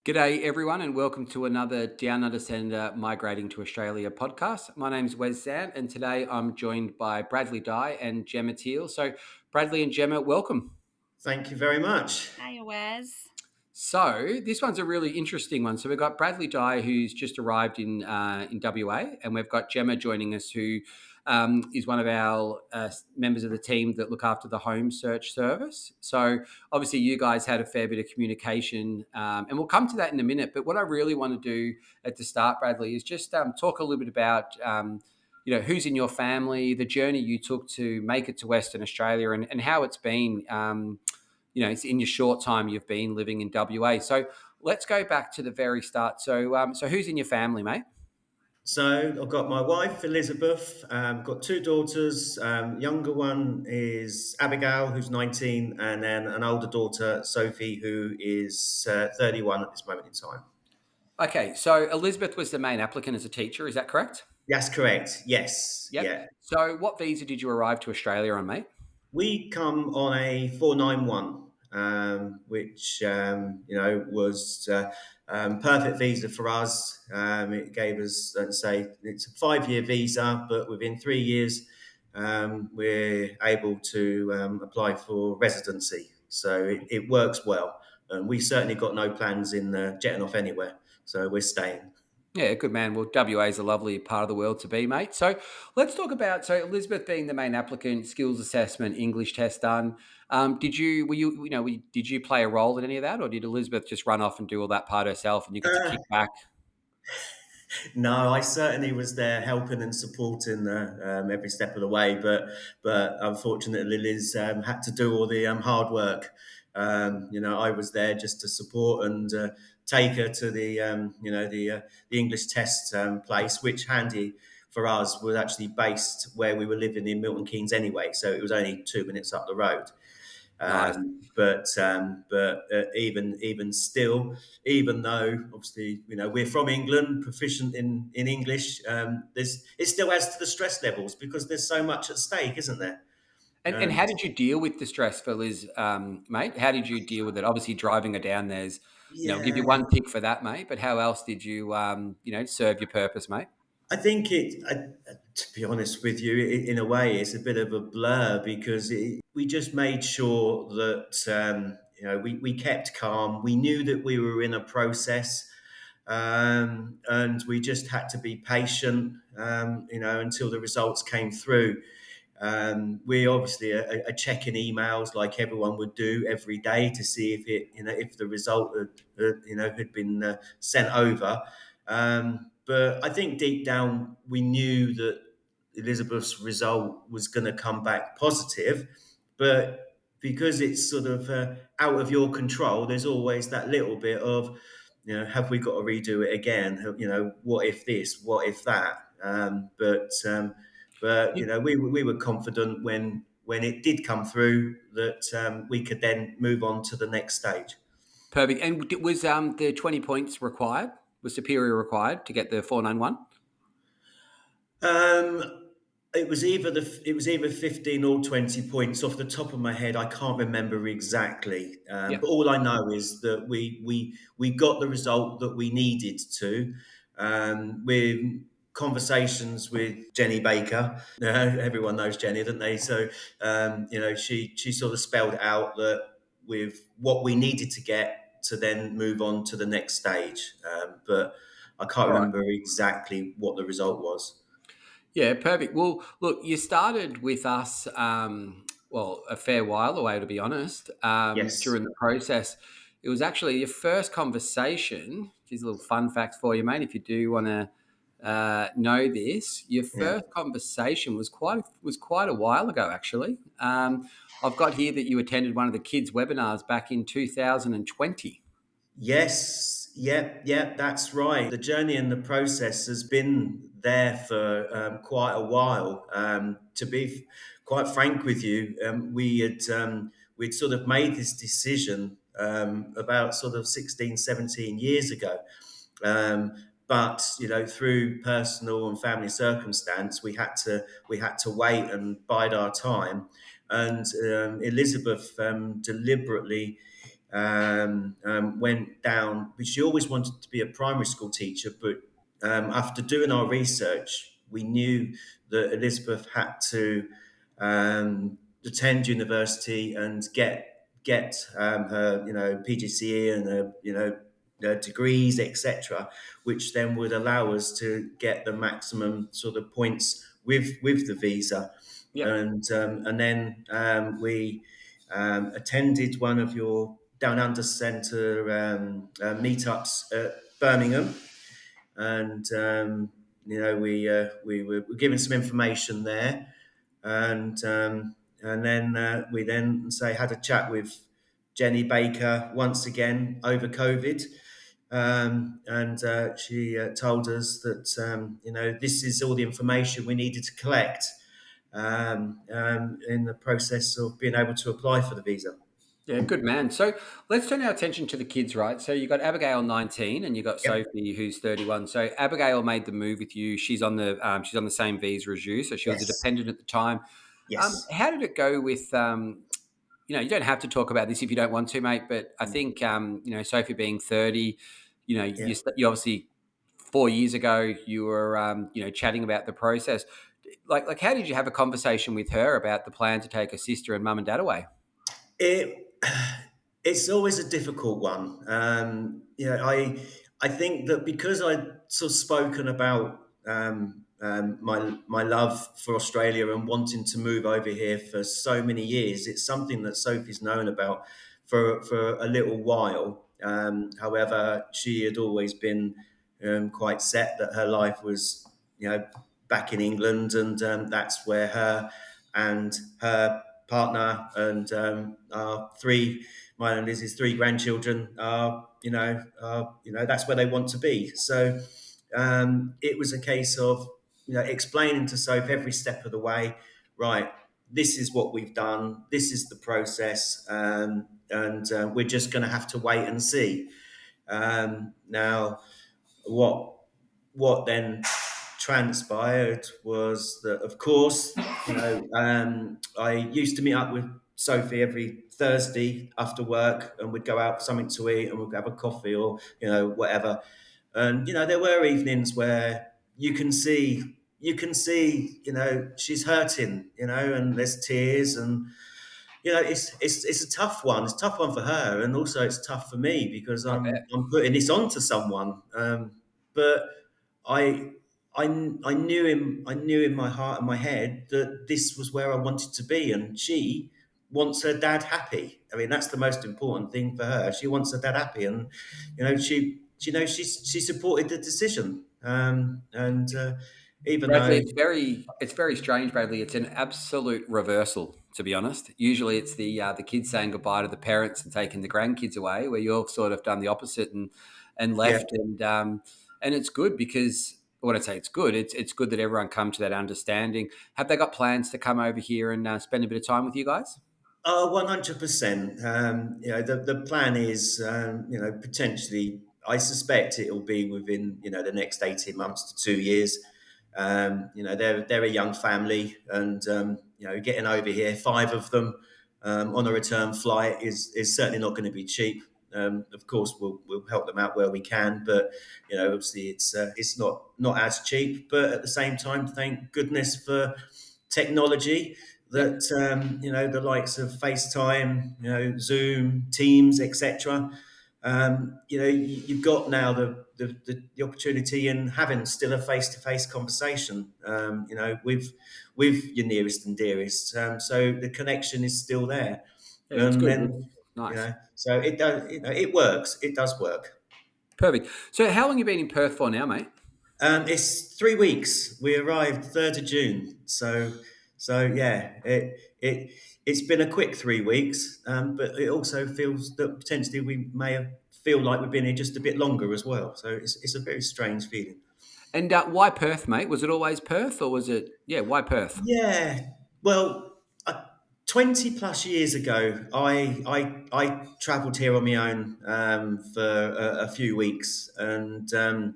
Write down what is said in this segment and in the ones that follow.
G'day, everyone, and welcome to another Down Under Sender Migrating to Australia podcast. My name's Wes Zandt, and today I'm joined by Bradley Dye and Gemma Teale. So, Bradley and Gemma, welcome. Thank you very much. Hiya, Wes. So, this one's a really interesting one. So, we've got Bradley Dye, who's just arrived in WA, and we've got Gemma joining us, who is one of our members of the team that look after the Home Search Service. So, obviously, you guys had a fair bit of communication, and we'll come to that in a minute. But what I really want to do at the start, Bradley, is just talk a little bit about who's in your family, the journey you took to make it to Western Australia, and how it's been. It's in your short time you've been living in WA. So let's go back to the very start. So who's in your family, mate? So I've got my wife Elizabeth, got two daughters. Younger one is Abigail, who's 19, and then an older daughter, Sophie, who is 31 at this moment in time. Okay, so Elizabeth was the main applicant as a teacher, is that correct? That's correct. Yes. Yep. Yeah. So what visa did you arrive to Australia on, mate? We come on a 491, which was perfect visa for us. It gave us, let's say, it's a 5-year visa, but within 3 years, we're able to apply for residency. So it works well, and we certainly got no plans in jetting off anywhere. So we're staying. Yeah, good man. Well, WA is a lovely part of the world to be, mate. So let's talk about Elizabeth being the main applicant, skills assessment, English test done. Did you play a role in any of that, or did Elizabeth just run off and do all that part herself, and you got to kick back? No, I certainly was there helping and supporting every step of the way, but unfortunately, Liz had to do all the hard work. I was there just to support and take her to the English test place, which handy for us was actually based where we were living in Milton Keynes anyway, so it was only 2 minutes up the road. Nice. Even still, even though obviously we're from England, proficient in English, it still adds to the stress levels because there's so much at stake, isn't there? And how did you deal with the stress for Liz, mate? How did you deal with it? Obviously, driving her down there's, I'll give you Yeah, one tick for that, mate. But how else did you, serve your purpose, mate? I think to be honest with you, in a way, it's a bit of a blur because we just made sure that we kept calm. We knew that we were in a process, and we just had to be patient, until the results came through. We obviously are checking emails like everyone would do every day to see if the result had been sent over. But I think deep down we knew that Elizabeth's result was going to come back positive, but because it's sort of out of your control, there's always that little bit of, have we got to redo it again? What if this? What if that? But we were confident when it did come through that we could then move on to the next stage. Perfect. And was the 20 points required? Was superior required to get the 491? It was either 15 or 20 points off the top of my head. I can't remember exactly, Yep. but all I know is that we got the result that we needed to. With conversations with Jenny Baker, everyone knows Jenny, don't they? So she sort of spelled out that with what we needed to get to then move on to the next stage, but I can't All right. remember exactly what the result was. Yeah, perfect. Well, look, you started with us, a fair while away, to be honest, Yes. during the process. It was actually your first conversation. Here's a little fun fact for you, mate, if you do want to know this. Your Yeah. first conversation was quite a while ago, actually. I've got here that you attended one of the kids' webinars back in 2020. Yes. Yep. That's right. The journey and the process has been there for quite a while. To be quite frank with you, we'd sort of made this decision about sort of 16, 17 years ago. But through personal and family circumstance, we had to wait and bide our time. And Elizabeth deliberately went down. She always wanted to be a primary school teacher, but after doing our research, we knew that Elizabeth had to attend university and get her PGCE and her degrees, etc., which then would allow us to get the maximum sort of points with the visa. Yeah. And then we attended one of your Down Under Centre meetups at Birmingham, and we were given some information there, and then we then had a chat with Jenny Baker once again over COVID. And she told us that this is all the information we needed to collect in the process of being able to apply for the visa. Yeah, good man. So let's turn our attention to the kids, right? So you got Abigail, 19, and you got Yep. Sophie, who's 31. So Abigail made the move with you. She's on the same visa as you, so she was a Yes. dependent at the time. Yes. How did it go with? You don't have to talk about this if you don't want to, mate. But I think Sophie being 30, Yeah. you obviously 4 years ago you were chatting about the process. Like how did you have a conversation with her about the plan to take her sister and mum and dad away? It it's always a difficult one. I think that because I sort of spoken about my love for Australia and wanting to move over here for so many years, it's something that Sophie's known about for a little while. However, she had always been quite set that her life was, back in England, and that's where her and her partner and our mine and Liz's three grandchildren that's where they want to be. So it was a case of explaining to Soap every step of the way. Right, this is what we've done. This is the process, and we're just going to have to wait and see. Now, what then transpired was that, of course, I used to meet up with Sophie every Thursday after work, and we'd go out for something to eat, and we'd have a coffee or whatever. And there were evenings where you can see she's hurting, and there's tears, and it's a tough one. It's a tough one for her, and also it's tough for me because I I'm bet. I'm putting this on to someone. But I I knew in my heart and my head that this was where I wanted to be, and she wants her dad happy. I mean, that's the most important thing for her. She wants her dad happy, and she supported the decision. And even Bradley, though, it's very strange, Bradley. It's an absolute reversal, to be honest. Usually, it's the kids saying goodbye to the parents and taking the grandkids away, where you've sort of done the opposite and yeah, left, and it's good because when I say it's good, it's good that everyone come to that understanding. Have they got plans to come over here and spend a bit of time with you guys? 100%. The plan is, potentially, I suspect it'll be within, the next 18 months to 2 years. They're a young family, and getting over here, five of them on a return flight is certainly not going to be cheap. Of course, we'll help them out where we can, but obviously it's not as cheap. But at the same time, thank goodness for technology Yep. that the likes of FaceTime, Zoom, Teams, etc. You've got now the opportunity in having still a face to face conversation, with your nearest and dearest. So the connection is still there, Yeah, it's and good. then It's nice. so it does. It works. It does work. Perfect. So, how long you been in Perth for now, mate? It's 3 weeks. We arrived 3rd of June. So yeah, it's been a quick 3 weeks, but it also feels that potentially we may have feel like we've been here just a bit longer as well. So it's a very strange feeling. And why Perth, mate? Was it always Perth, or was it? Yeah, why Perth? Yeah. Well, 20 plus years ago, I travelled here on my own for a few weeks, and done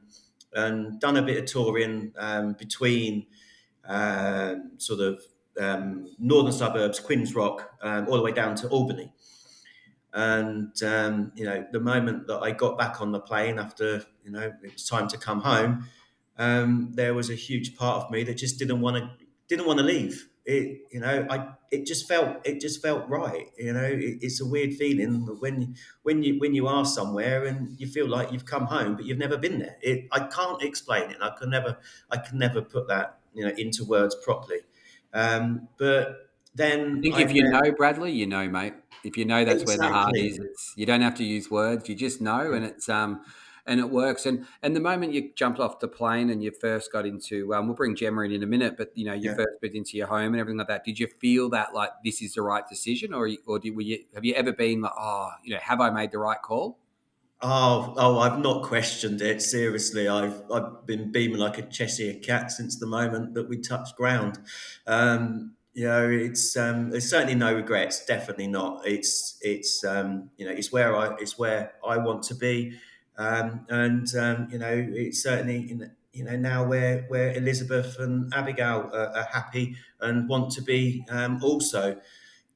a bit of touring between sort of northern suburbs, Queen's Rock, all the way down to Albany. And the moment that I got back on the plane after it was time to come home, there was a huge part of me that just didn't want to leave. It just felt right. It's a weird feeling when you are somewhere and you feel like you've come home, but you've never been there. I can't explain it. I can never put that into words properly. But I then think I if you met know Bradley, you know, mate. If you know that's where the heart exactly. is, you don't have to use words. You just know, and and it works. And the moment you jumped off the plane and you first got into, we'll bring Gemma in a minute, but you Yeah. first moved into your home and everything like that. Did you feel that like this is the right decision, have you ever been like, oh, have I made the right call? I've not questioned it. Seriously, I've been beaming like a Cheshire cat since the moment that we touched ground. There's certainly no regrets. Definitely not. It's where I want to be, and it's certainly now where Elizabeth and Abigail are happy and want to be also.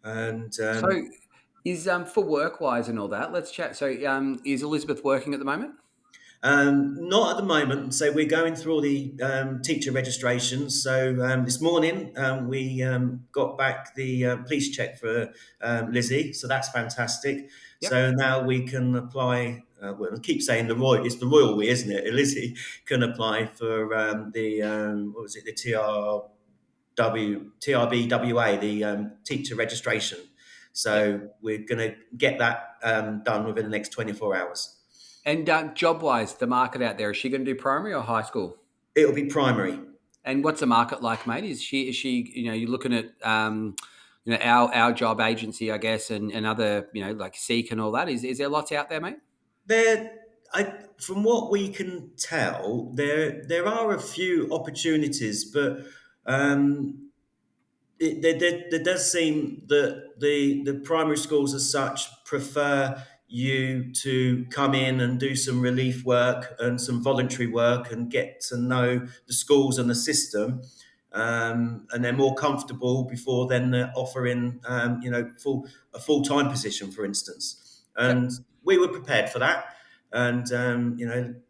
And So is for work wise and all that. Let's chat. So is Elizabeth working at the moment? Not at the moment. So we're going through all the teacher registrations. So this morning we got back the police check for Lizzie. So that's fantastic. Yep. So now we can apply. Well, I keep saying it's the royal we, isn't it? Lizzie can apply for the what was it? The TRBWA, the teacher registration. Yep. So we're going to get that done within the next 24 hours. And job wise, the market out there, is she going to do primary or high school? It'll be primary. And what's the market like, mate? Is she you're looking at our job agency, I guess, and other like Seek and all that. Is there lots out there, mate? There, from what we can tell, there are a few opportunities, but um, there does seem that the primary schools as such prefer you to come in and do some relief work and some voluntary work and get to know the schools and the system, and they're more comfortable before then they're offering a full-time position, for instance. Yep. And we were prepared for that. And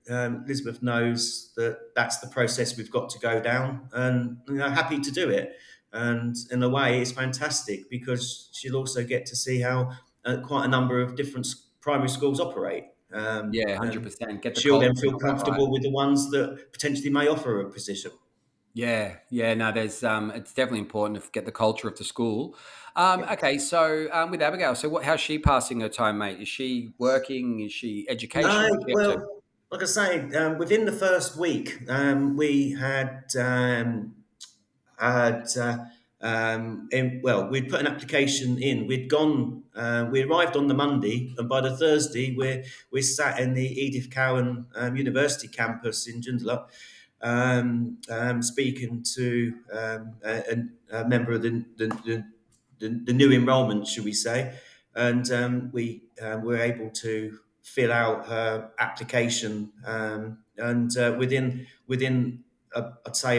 Elizabeth knows that that's the process we've got to go down, and happy to do it. And in a way, it's fantastic because she'll also get to see how quite a number of different primary schools operate. Yeah, And 100%. Get the she'll culture then and feel all that right. comfortable with the ones that potentially may offer a position. Yeah, yeah. No, there's it's definitely important to get the culture of the school. Yeah. Okay, so with Abigail, so how's she passing her time, mate? Is she working? Is she education? No, What's she up to? well, like I say, within the first week, we had we'd put an application in. We arrived on the Monday, and by the Thursday, we're sat in the Edith Cowan University campus in Joondalup, speaking to a member of the new enrolment, should we say, and we were able to fill out her application, and I'd say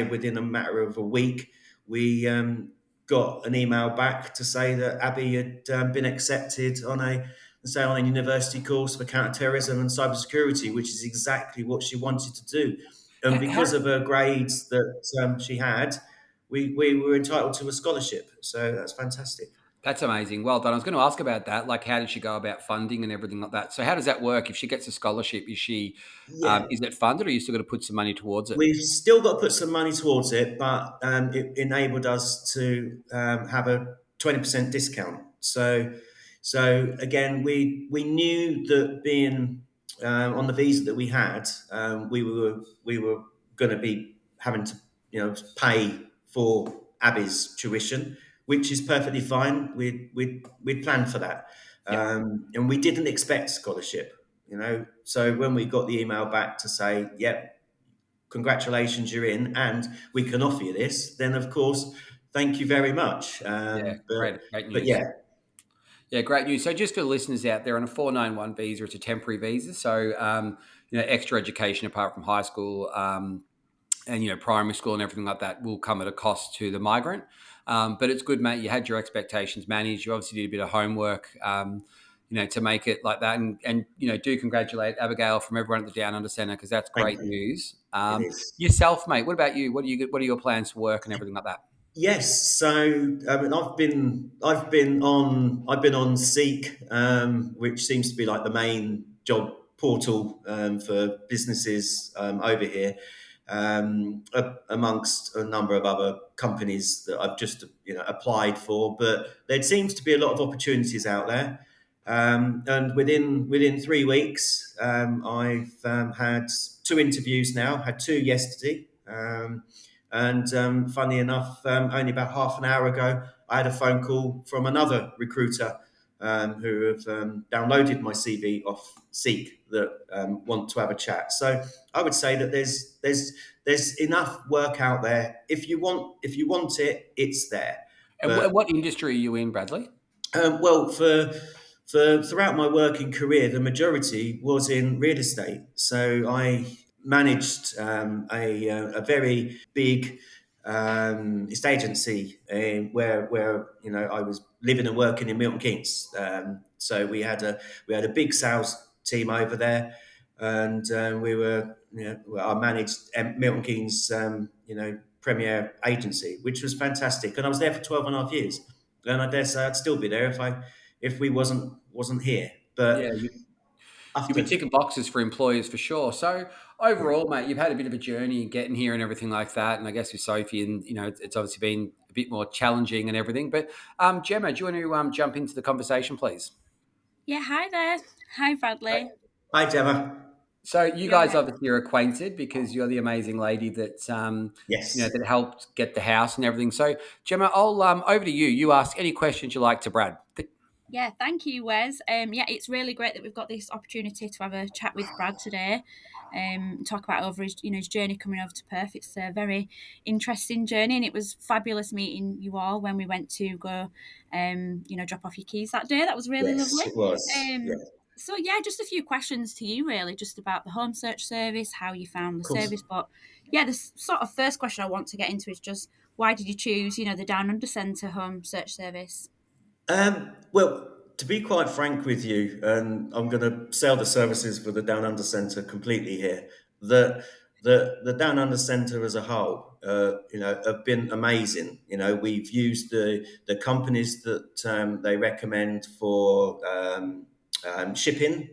within a matter of a week, we got an email back to say that Abby had been accepted on a university course for counterterrorism and cybersecurity, which is exactly what she wanted to do. And How, because of her grades that she had, we were entitled to a scholarship. So that's fantastic. That's amazing. Well done. I was going to ask about that. Like, how did she go about funding and everything like that? So, how does that work? If she gets a scholarship, Yeah, is it funded, or you still got to put some money towards it? we've still got to put some money towards it, but it enabled us to have a 20% discount. So again, we knew that being on the visa that we had, we were going to be having to pay for Abby's tuition, which is perfectly fine. We'd planned for that, Yeah. and we didn't expect scholarship. So when we got the email back to say, "Yep, congratulations, you're in, and we can offer you this," then of course, thank you very much. Yeah. Great But news. yeah, Yeah, great news. So, just for listeners out there, on a 491 visa, it's a temporary visa. So, extra education apart from high school, and primary school and everything like that will come at a cost to the migrant. But it's good, mate. You had your expectations managed. You obviously did a bit of homework. to make it like that. And do congratulate Abigail from everyone at the Down Under Centre, because that's Thank great you. news. It is. Yourself, mate, what about you? What are your plans for work and everything like that? Yes, so I mean, I've been on Seek, which seems to be like the main job portal for businesses over here, amongst a number of other companies that I've just applied for. But there seems to be a lot of opportunities out there, and within 3 weeks, I've had two interviews now. Had two yesterday. And funny enough, only about half an hour ago, I had a phone call from another recruiter who have downloaded my CV off Seek that want to have a chat. So I would say that there's enough work out there. If you want it, it's there. And But what industry are you in, Bradley? well, for throughout my working career, the majority was in real estate. So I managed a very big estate agency where I was living and working in Milton Keynes. So we had a big sales team over there, and we were well, I managed Milton Keynes premier agency, which was fantastic, and I was there for 12 and a half years, and I dare say I'd still be there if we wasn't here. Yeah, But you'll be after ticking boxes for employers for sure. So overall, mate, you've had a bit of a journey in getting here and everything like that. And I guess with Sophie, and it's obviously been a bit more challenging and everything. But Gemma, do you want to jump into the conversation, please? Yeah, hi there. Hi, Bradley. Hi, Gemma. So you You're guys right. obviously are acquainted because you're the amazing lady that Yes. that helped get the house and everything. So Gemma, I'll over to you. You ask any questions you like to Brad. Yeah, thank you, Wes. Yeah, it's really great that we've got this opportunity to have a chat with Brad today. Talk about over his journey coming over to Perth. It's a very interesting journey, and it was fabulous meeting you all when we went to go, drop off your keys that day. That was really Yes, lovely. it was. Yeah, Um, so yeah, just a few questions to you, really, just about the home search service, how you found the of course. service. But yeah, the sort of first question I want to get into is just why did you choose, the Down Under Centre home search service? Well, to be quite frank with you, and I'm going to sell the services for the Down Under Centre completely here. The Down Under Centre as a whole, have been amazing. We've used the companies that they recommend for shipping.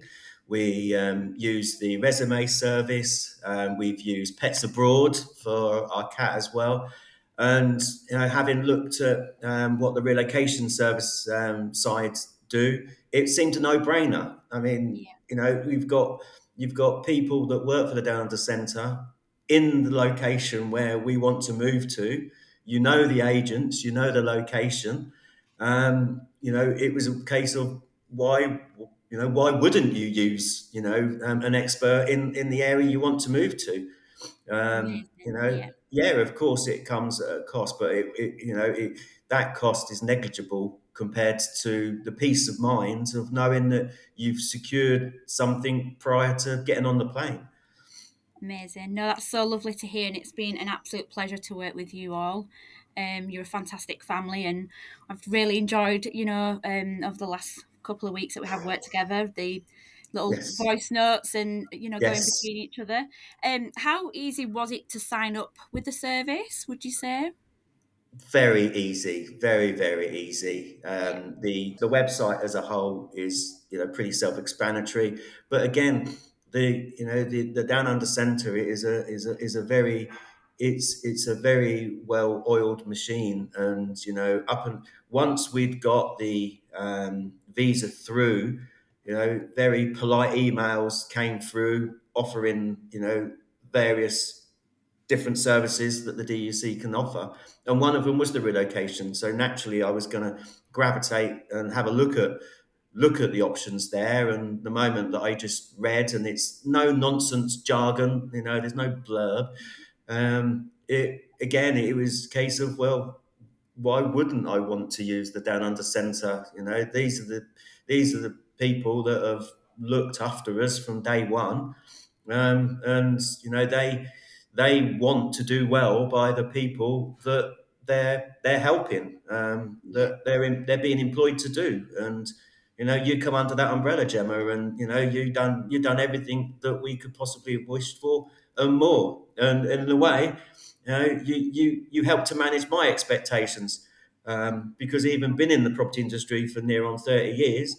We use the resume service. We've used Pets Abroad for our cat as well. And having looked at what the relocation service sides do, it seemed a no-brainer. I mean, Yeah, you've got people that work for the Down Under Centre in the location where we want to move to. You know the agents, you know the location. It was a case of why wouldn't you use an expert in the area you want to move to? amazing. Yeah. Yeah, of course it comes at a cost, but that cost is negligible compared to the peace of mind of knowing that you've secured something prior to getting on the plane. Amazing. No, that's so lovely to hear, and it's been an absolute pleasure to work with you all. You're a fantastic family, and I've really enjoyed, over the last couple of weeks that we have worked together, the little Yes, voice notes and, going yes. between each other. How easy was it to sign up with the service, would you say? Very easy, very very easy. Yeah. The website as a whole is pretty self-explanatory, but again, the Down Under Centre is a very it's a very well oiled machine, and up and once we'd got the visa through, very polite emails came through offering various different services that the DUC can offer. And one of them was the relocation. So naturally, I was going to gravitate and have a look at the options there. And the moment that I just read, and it's no nonsense jargon, there's no blurb. It was a case of, well, why wouldn't I want to use the Down Under Centre? These are the people that have looked after us from day one, and they want to do well by the people that they're helping, Yeah. that they're being employed to do. And you come under that umbrella, Gemma, and you've done everything that we could possibly have wished for and more. And in a way, you help to manage my expectations, because even been in the property industry for near on 30 years,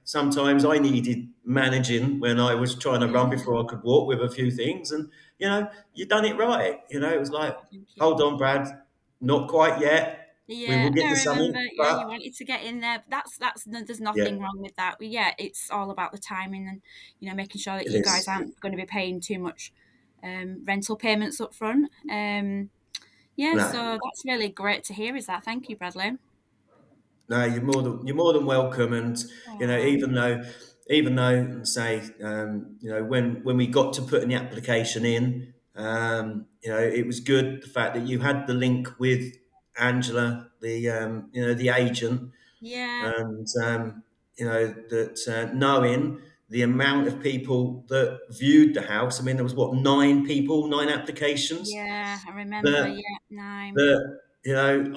sometimes I needed managing when I was trying to run before I could walk with a few things, and you done it right. It was like, Thank you. hold on, Brad, not quite yet. We Yeah, will get I to remember. something, Yeah, you but wanted to get in there. That's there's yeah, nothing wrong with that. But yeah, it's all about the timing and making sure that it you guys is. aren't going to be paying too much rental payments up front. Yeah, so No, that's really great to hear. Is that? Thank you, Bradley. no, you're more than welcome. And Oh, even though say when we got to putting the application in, it was good the fact that you had the link with Angela, the agent, yeah, and that knowing the amount of people that viewed the house. I mean, there was what, 9 applications yeah, I remember. that Yeah, 9. that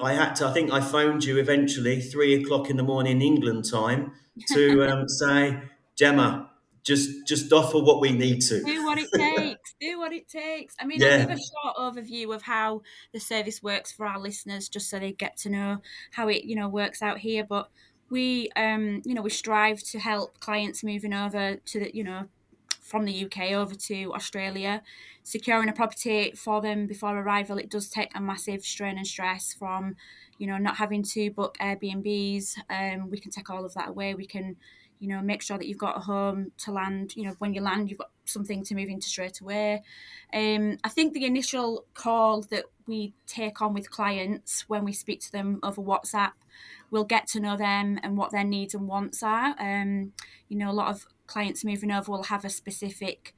I think I phoned you eventually 3 o'clock in the morning England time to say, Gemma, just offer what we need to. Do what it takes. Do what it takes. I mean, I'll give Yeah, a short overview of how the service works for our listeners, just so they get to know how it, works out here. But we strive to help clients moving over to from the UK over to Australia, securing a property for them before arrival. It does take a massive strain and stress from, not having to book Airbnbs. We can take all of that away. We can make sure that you've got a home to land. When you land, you've got something to move into straight away. I think the initial call that we take on with clients when we speak to them over WhatsApp, we'll get to know them and what their needs and wants are. A lot of clients moving over will have a specific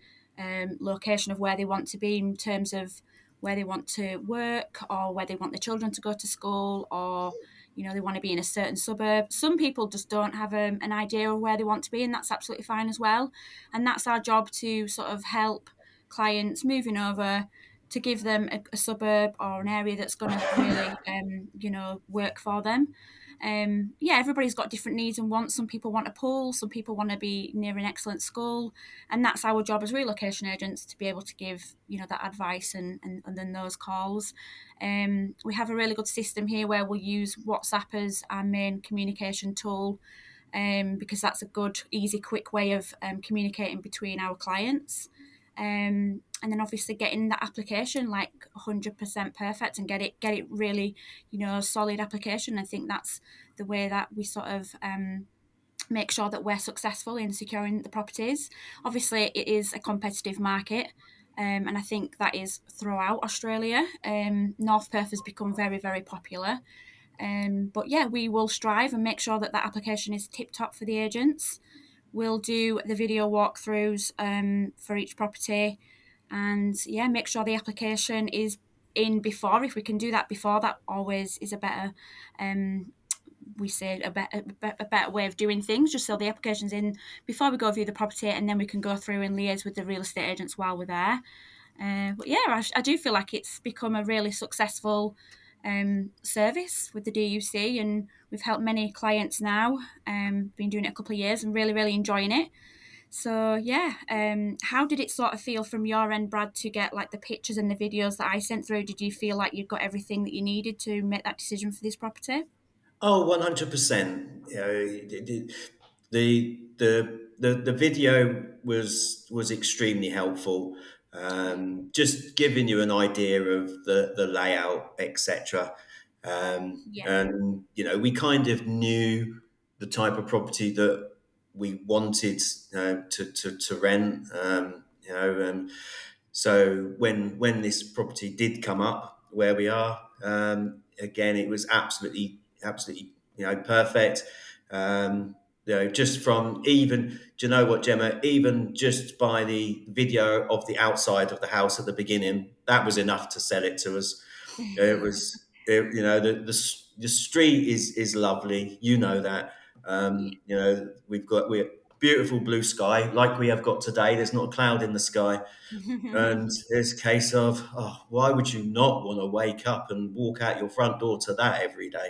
location of where they want to be in terms of where they want to work, or where they want their children to go to school, or they want to be in a certain suburb. Some people just don't have an idea of where they want to be, and that's absolutely fine as well. And that's our job, to sort of help clients moving over, to give them a suburb or an area that's going to really work for them. Everybody's got different needs and wants. Some people want a pool, some people want to be near an excellent school, and that's our job as relocation agents, to be able to give that advice and then those calls. We have a really good system here where we'll use WhatsApp as our main communication tool, because that's a good, easy, quick way of communicating between our clients. And then obviously getting that application like 100% perfect, and get it really solid application. I think that's the way that we sort of make sure that we're successful in securing the properties. Obviously it is a competitive market, and I think that is throughout Australia. North Perth has become very, very popular. But yeah, we will strive and make sure that application is tip top for the agents. We'll do the video walkthroughs for each property, and make sure the application is in before. If we can do that before, that always is a better, we say a better way of doing things, just so the application's in before we go view the property, and then we can go through and liaise with the real estate agents while we're there. But yeah, I do feel like it's become a really successful service with the DUC, and we've helped many clients now. Been doing it a couple of years and really, really enjoying it. So yeah, how did it sort of feel from your end, Brad, to get like the pictures and the videos that I sent through? Did you feel like you got everything that you needed to make that decision for this property? Oh, 100%. The video was extremely helpful. Just giving you an idea of the layout, etc. Yeah, And we kind of knew the type of property that we wanted to rent. And so when this property did come up where we are, again, it was absolutely perfect. Just from even, do you know what, Gemma? Even just by the video of the outside of the house at the beginning, that was enough to sell it to us. It was, the street is lovely. You know that. We're beautiful blue sky like we have got today. There's not a cloud in the sky. And it's a case of, why would you not want to wake up and walk out your front door to that every day?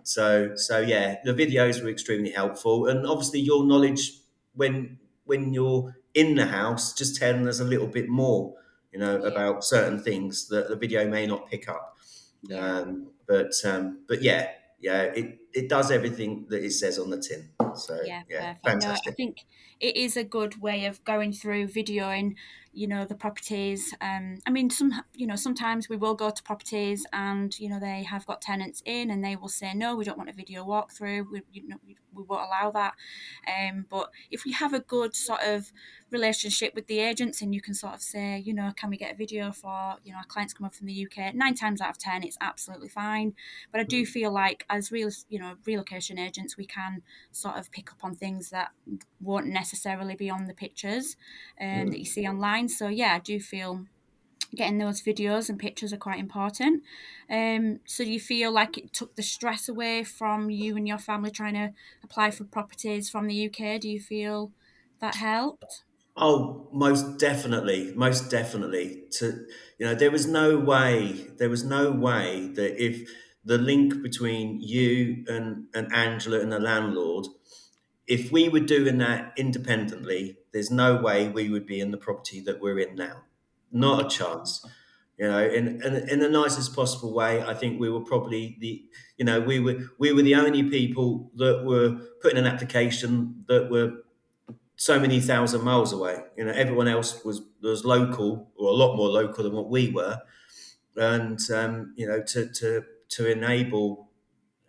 So yeah, the videos were extremely helpful, and obviously your knowledge when you're in the house, just telling us a little bit more, Yeah. about certain things that the video may not pick up. Yeah. But yeah, it does everything that it says on the tin. So Yeah, yeah, perfect. No, I fantastic. think it is a good way of going through videoing, the properties. I mean, sometimes we will go to properties and, they have got tenants in and they will say, no, we don't want a video walkthrough. We won't allow that. But if we have a good sort of relationship with the agents and you can sort of say, can we get a video for, our clients come up from the UK? 9 times out of 10, it's absolutely fine. But I do feel like as relocation agents, we can sort of pick up on things that won't necessarily be on the pictures that you see online. So yeah, I do feel getting those videos and pictures are quite important. So do you feel like it took the stress away from you and your family trying to apply for properties from the UK? Do you feel that helped? Oh, most definitely, most definitely. There was no way that if the link between you and Angela and the landlord, if we were doing that independently, there's no way we would be in the property that we're in now. Not a chance. In the nicest possible way, I think we were probably we were the only people that were putting an application that were so many thousand miles away. Everyone else was local, or a lot more local than what we were, and to enable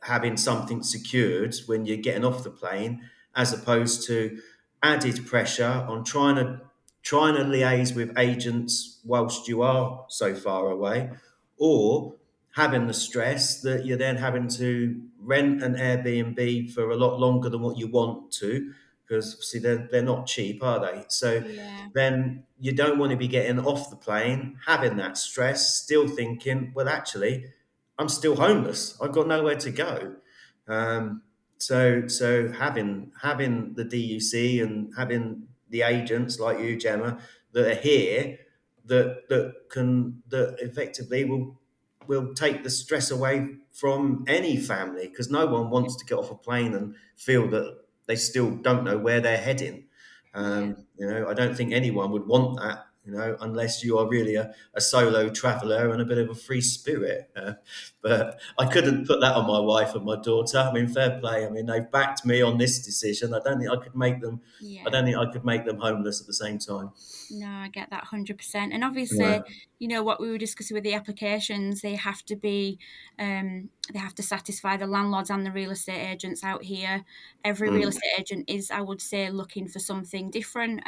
having something secured when you're getting off the plane, as opposed to added pressure on trying to liaise with agents whilst you are so far away, or having the stress that you're then having to rent an Airbnb for a lot longer than what you want to, because see they're not cheap, are they? So Yeah, then you don't want to be getting off the plane, having that stress, still thinking, well, actually, I'm still homeless. I've got nowhere to go. Um, so having the DUC and having the agents like you, Gemma, that are here, that effectively will take the stress away from any family, because no one wants to get off a plane and feel that they still don't know where they're heading. yeah, I don't think anyone would want that, unless you are really a solo traveller and a bit of a free spirit. But I couldn't put that on my wife and my daughter. I mean, fair play. I mean, they've backed me on this decision. I don't think I could make them. I yeah. don't think I could make them homeless at the same time. No, I get that 100%. And obviously, Yeah. what we were discussing with the applications, they have to satisfy the landlords and the real estate agents out here. Every real Mm, estate agent is, I would say, looking for something different.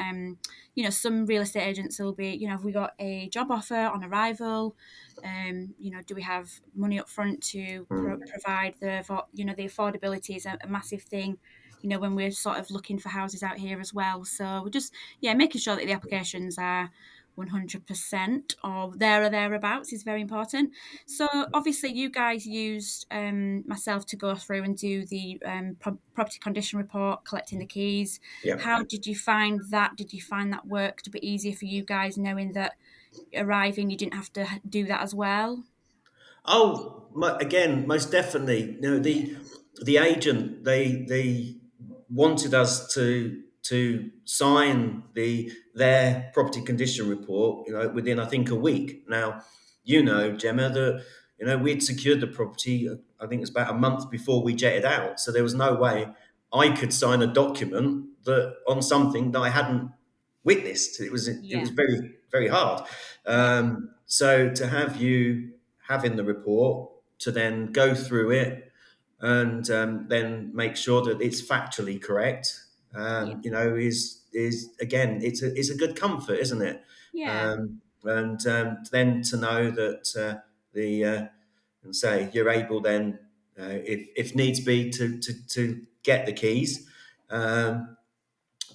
Some real estate agents will be, have we got a job offer on arrival? Do we have money up front to mm. provide the affordability is a massive thing. When we're sort of looking for houses out here as well. So we're just, making sure that the applications are 100% or there or thereabouts is very important. So obviously you guys used myself to go through and do the property condition report, collecting the keys. Yeah. How did you find that? Did you find that worked a bit easier for you guys, knowing that arriving you didn't have to do that as well? Oh, again, most definitely. The agent, they wanted us to sign their property condition report, within, I think, a week. Now, Gemma, that we'd secured the property. I think it's about a month before we jetted out, so there was no way I could sign a document that on something that I hadn't witnessed. It was Yeah, very, very hard. yeah, So to have you having the report, to then go through it and then make sure that it's factually correct, yeah, is again, it's a good comfort, isn't it? yeah, And then to know that the and say you're able then, if needs be, to get the keys.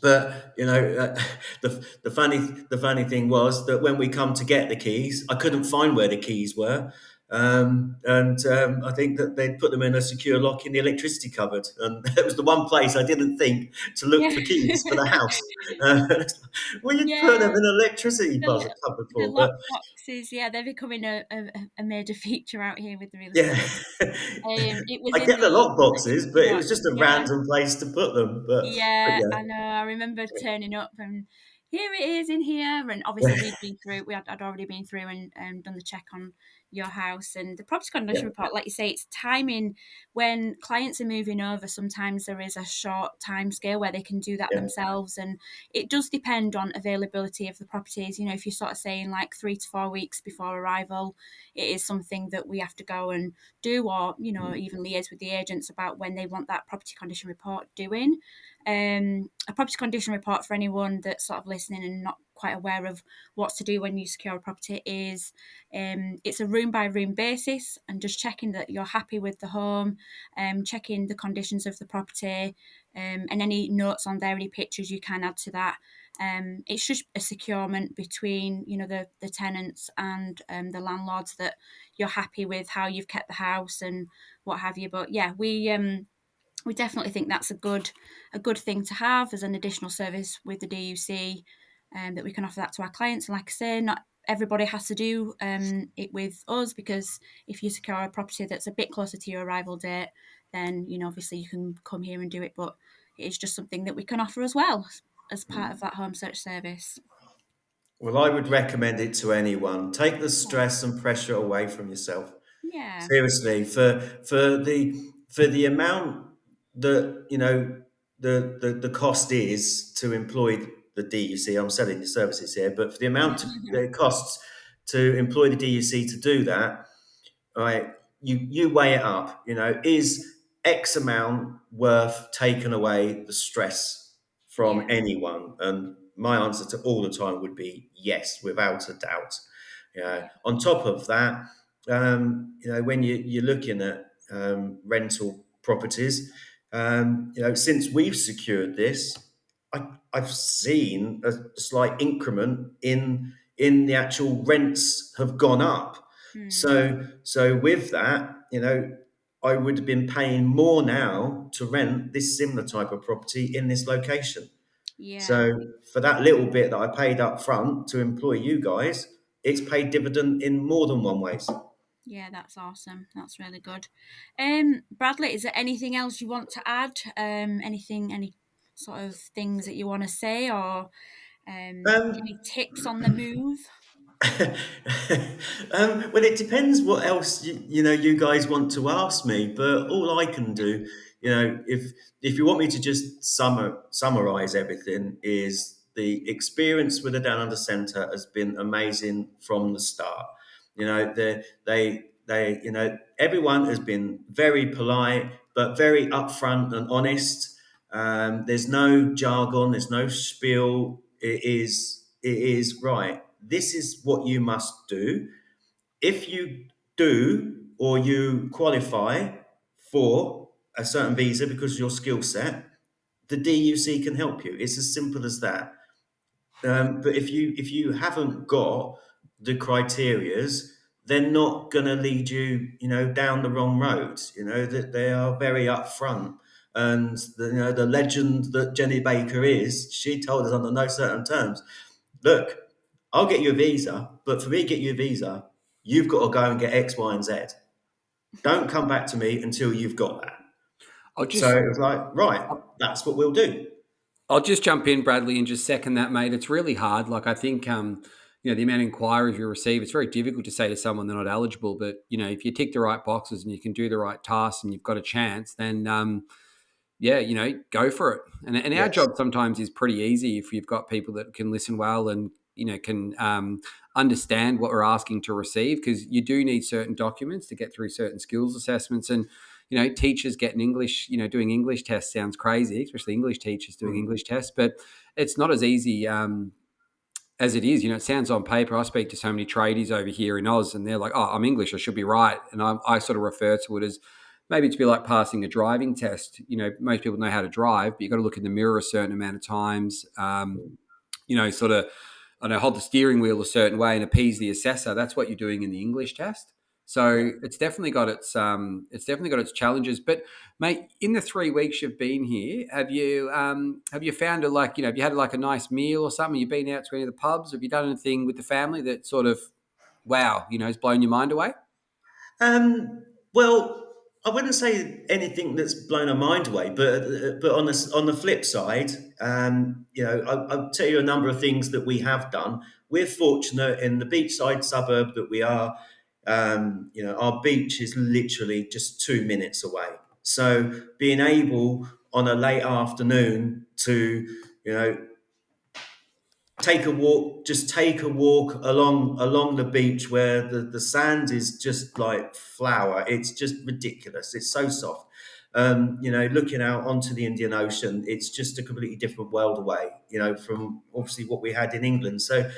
But the funny thing was that when we come to get the keys, I couldn't find where the keys were. I think that they'd put them in a secure lock in the electricity cupboard, and that was the one place I didn't think to look Yeah. for keys for the house. Uh, well, you'd put them Yeah. in an electricity cupboard The for, lock but boxes, yeah, they're becoming a major feature out here with the real yeah, estate. It was I in get the the lock boxes, but it lock. was just a Yeah, random place to put them. But yeah, yeah, I know. I remember turning up and here it is in here, and obviously yeah, we'd been through. I'd already been through and done the check on your house and the property yeah, condition report. Like you say, it's timing when clients are moving over. Sometimes there is a short time scale where they can do that yeah. themselves, and it does depend on availability of the properties. You know, if you're sort of saying like 3 to 4 weeks before arrival, it is something that we have to go and do, or even liaise with the agents about when they want that property condition report doing. A property condition report, for anyone that's sort of listening and not quite aware of what to do when you secure a property, is it's a room by room basis and just checking that you're happy with the home, checking the conditions of the property, and any notes on there, any pictures you can add to that. It's just a securement between the tenants and the landlords, that you're happy with how you've kept the house and what have you. But yeah, we definitely think that's a good thing to have as an additional service with the DUC, that we can offer that to our clients. And like I say, not everybody has to do it with us, because if you secure a property that's a bit closer to your arrival date, then obviously you can come here and do it. But it is just something that we can offer as well as part of that home search service. Well, I would recommend it to anyone. Take the stress and pressure away from yourself. Yeah, Seriously, for the amount that the cost is to employ the DUC. I'm selling the services here, but for the amount that it costs to employ the DUC to do that, right? You weigh it up. Is X amount worth taking away the stress from yeah, anyone? And my answer to all the time would be yes, without a doubt. yeah, On top of that, when you're looking at rental properties, since we've secured this, I've seen a slight increment in the actual rents have gone up. hmm, So with that, I would have been paying more now to rent this similar type of property in this location. yeah. So for that little bit that I paid up front to employ you guys, it's paid dividend in more than one ways. Yeah, that's awesome. That's really good. Bradley, is there anything else you want to add? Any sort of things that you want to say, or Um, any tips on the move? well, it depends what else you guys want to ask me. But all I can do, if you want me to just summarize everything, is the experience with the Down Under Centre has been amazing from the start. Everyone has been very polite, but very upfront and honest. There's no jargon. There's no spiel. It is right. This is what you must do. If you do, or you qualify for a certain visa because of your skill set, the DUC can help you. It's as simple as that. But if you haven't got the criterias, they're not going to lead you, down the wrong road. That they are very upfront. And the legend that Jenny Baker is, she told us under no certain terms, look, I'll get you a visa, but for me to get you a visa, you've got to go and get X, Y, and Z. Don't come back to me until you've got that. I'll So just it was like, right, that's what we'll do. I'll just jump in, Bradley, and just second that, mate. It's really hard. Like I think, the amount of inquiries you receive, it's very difficult to say to someone they're not eligible. But if you tick the right boxes and you can do the right tasks and you've got a chance, then yeah, go for it. And our Yes. job sometimes is pretty easy if you've got people that can listen well and can understand what we're asking to receive, because you do need certain documents to get through certain skills assessments. And teachers getting English, doing English tests sounds crazy, especially English teachers doing English tests, but it's not as easy as it is. It sounds on paper. I speak to so many tradies over here in Oz, and they're like, "Oh, I'm English, I should be right," and I sort of refer to it as maybe to be like passing a driving test. Most people know how to drive, but you've got to look in the mirror a certain amount of times. Sort of, I don't know, hold the steering wheel a certain way and appease the assessor. That's what you're doing in the English test. So it's definitely got its challenges. But mate, in the 3 weeks you've been here, have you found have you had like a nice meal or something? You've been out to any of the pubs? Have you done anything with the family that sort of, wow, has blown your mind away? Well, I wouldn't say anything that's blown our mind away, but on the flip side, I'll tell you a number of things that we have done. We're fortunate in the beachside suburb that we are. Our beach is literally just 2 minutes away. So being able on a late afternoon to, take a walk along the beach where the sand is just like flour. It's just ridiculous. It's so soft. Looking out onto the Indian Ocean, it's just a completely different world away, from obviously what we had in England. So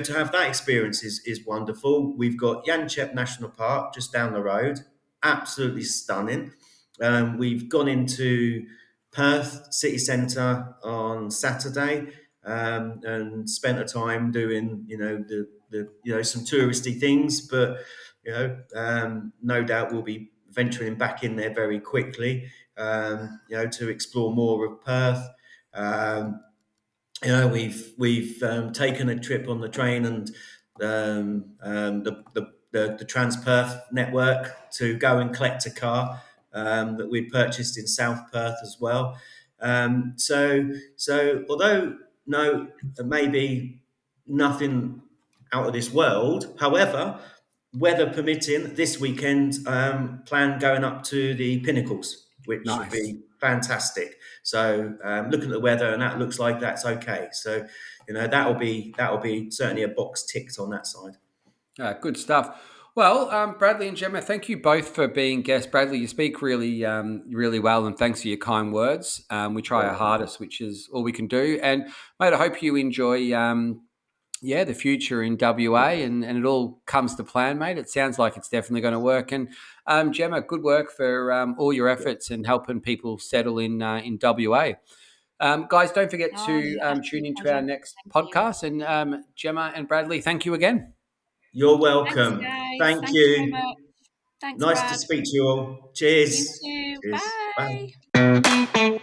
to have that experience is wonderful. We've got Yanchep National Park just down the road, absolutely stunning. We've gone into Perth city centre on Saturday, and spent a time doing some touristy things, but no doubt we'll be venturing back in there very quickly, to explore more of Perth. We've taken a trip on the train and the Trans Perth network to go and collect a car that we'd purchased in South Perth as well. So although no, maybe nothing out of this world. However, weather permitting, this weekend, plan going up to the Pinnacles, which Nice. would be fantastic. So looking at the weather, and that looks like that's okay. So that'll be certainly a box ticked on that side. Good stuff. Well, Bradley and Gemma, thank you both for being guests. Bradley, you speak really, really well, and thanks for your kind words. We try our hardest, which is all we can do. And mate, I hope you enjoy, the future in WA, and it all comes to plan, mate. It sounds like it's definitely going to work. And Gemma, good work for all your efforts and helping people settle in WA. Guys, don't forget to tune into our next podcast. And Gemma and Bradley, thank you again. You're welcome. Thanks, guys. Thank Thanks you. very much. Thanks, Nice Brad. to speak to you all. Cheers. You too. Cheers. Bye. Bye.